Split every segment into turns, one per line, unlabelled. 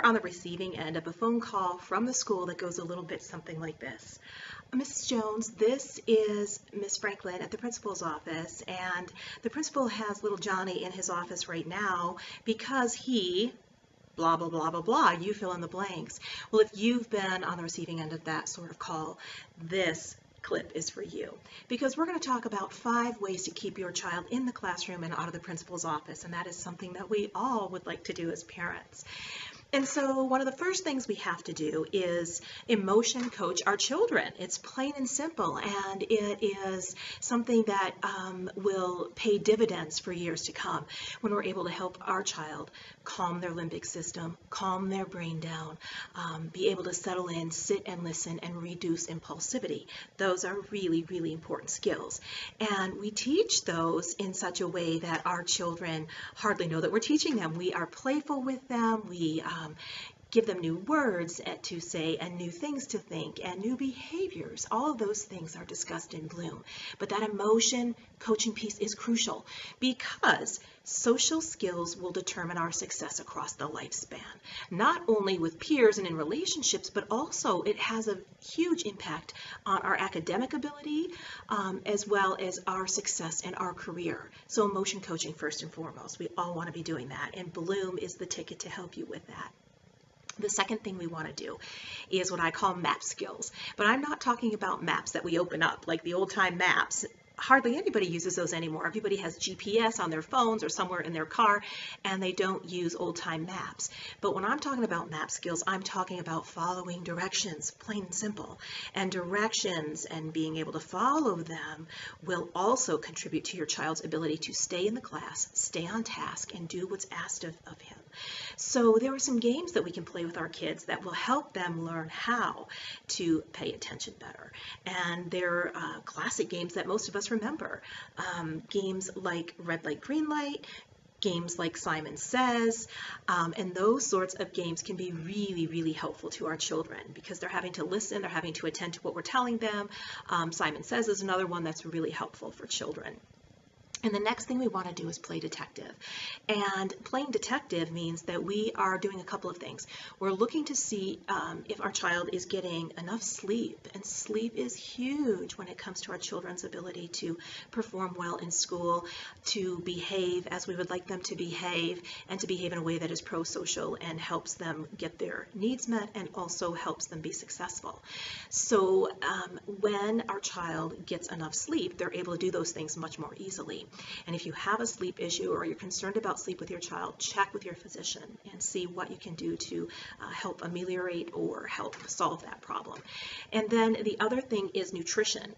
on the receiving end of a phone call from the school that goes a little bit something like this. Mrs. Jones, this is Miss Franklin at the principal's office, and the principal has little Johnny in his office right now because he blah, blah, blah, blah, blah. You fill in the blanks. Well, if you've been on the receiving end of that sort of call, this clip is for you, because we're going to talk about 5 ways to keep your child in the classroom and out of the principal's office, and that is something that we all would like to do as parents. And so one of the first things we have to do is emotion coach our children. It's plain and simple, and it is something that will pay dividends for years to come when we're able to help our child calm their limbic system, calm their brain down, be able to settle in, sit and listen, and reduce impulsivity. Those are really, really important skills. And we teach those in such a way that our children hardly know that we're teaching them. We are playful with them. We give them new words to say and new things to think and new behaviors. All of those things are discussed in Bloom. But that emotion coaching piece is crucial because social skills will determine our success across the lifespan, not only with peers and in relationships, but also it has a huge impact on our academic ability as well as our success in our career. So emotion coaching first and foremost. We all want to be doing that, and Bloom is the ticket to help you with that. The second thing we want to do is what I call map skills, but I'm not talking about maps that we open up like the old time maps. Hardly anybody uses those anymore. Everybody has GPS on their phones or somewhere in their car, and they don't use old-time maps. But when I'm talking about map skills, I'm talking about following directions, plain and simple. And directions and being able to follow them will also contribute to your child's ability to stay in the class, stay on task, and do what's asked of him. So there are some games that we can play with our kids that will help them learn how to pay attention better. And they're classic games that most of us remember. Games like Red Light, Green Light, games like Simon Says, and those sorts of games can be really, really helpful to our children because they're having to listen, they're having to attend to what we're telling them. Simon Says is another one that's really helpful for children. And the next thing we want to do is play detective. And playing detective means that we are doing a couple of things. We're looking to see if our child is getting enough sleep. And sleep is huge when it comes to our children's ability to perform well in school, to behave as we would like them to behave, and to behave in a way that is pro-social and helps them get their needs met and also helps them be successful. So when our child gets enough sleep, they're able to do those things much more easily. And if you have a sleep issue or you're concerned about sleep with your child, check with your physician and see what you can do to help ameliorate or help solve that problem. And then the other thing is nutrition.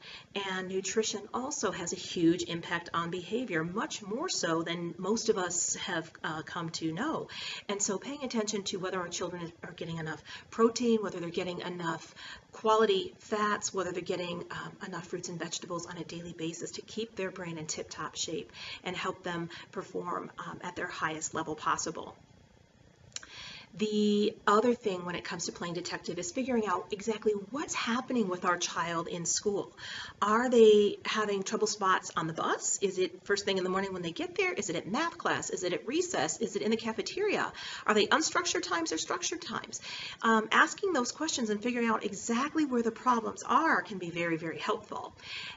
And nutrition also has a huge impact on behavior, much more so than most of us have come to know. And so paying attention to whether our children are getting enough protein, whether they're getting enough quality fats, whether they're getting enough fruits and vegetables on a daily basis to keep their brain in tip-top shape and help them perform at their highest level possible. The other thing when it comes to playing detective is figuring out exactly what's happening with our child in school. Are they having trouble spots on the bus? Is it first thing in the morning when they get there? Is it at math class? Is it at recess? Is it in the cafeteria? Are they unstructured times or structured times? Asking those questions and figuring out exactly where the problems are can be very, very helpful.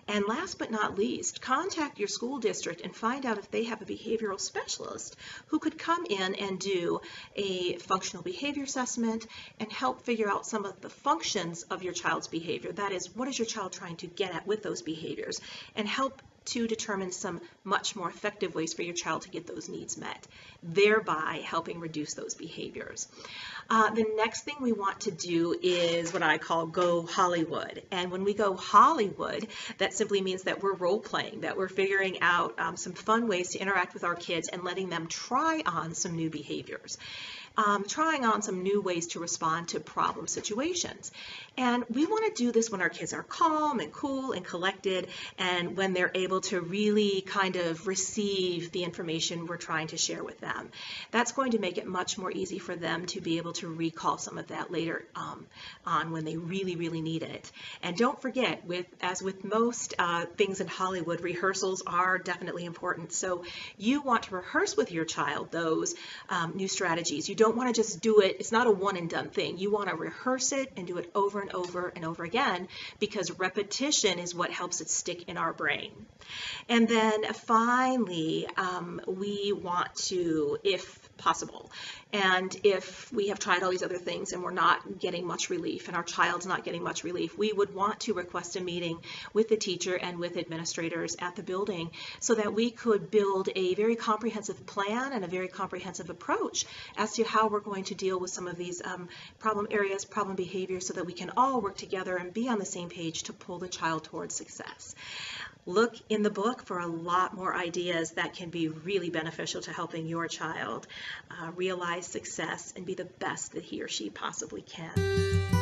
And last but not least, contact your school district and find out if they have a behavioral specialist who could come in and do a functional behavior assessment and help figure out some of the functions of your child's behavior. That is, what is your child trying to get at with those behaviors, and help to determine some much more effective ways for your child to get those needs met, thereby helping reduce those behaviors. The next thing we want to do is what I call go Hollywood. And when we go Hollywood, that simply means that we're role playing, that we're figuring out some fun ways to interact with our kids and letting them try on some new behaviors. Trying on some new ways to respond to problem situations. And we want to do this when our kids are calm and cool and collected, and when they're able to really kind of receive the information we're trying to share with them. That's going to make it much more easy for them to be able to recall some of that later on when they really, really need it. And don't forget, as with most things in Hollywood, rehearsals are definitely important. So you want to rehearse with your child those new strategies. You don't want to just do it. It's not a one and done thing. You want to rehearse it and do it over and over and over again, because repetition is what helps it stick in our brain. And then finally, we want to, if possible, and if we have tried all these other things and we're not getting much relief and our child's not getting much relief, we would want to request a meeting with the teacher and with administrators at the building so that we could build a very comprehensive plan and a very comprehensive approach as to how we're going to deal with some of these problem areas, problem behaviors, so that we can all work together and be on the same page to pull the child towards success. Look in the book for a lot more ideas that can be really beneficial to helping your child realize success and be the best that he or she possibly can.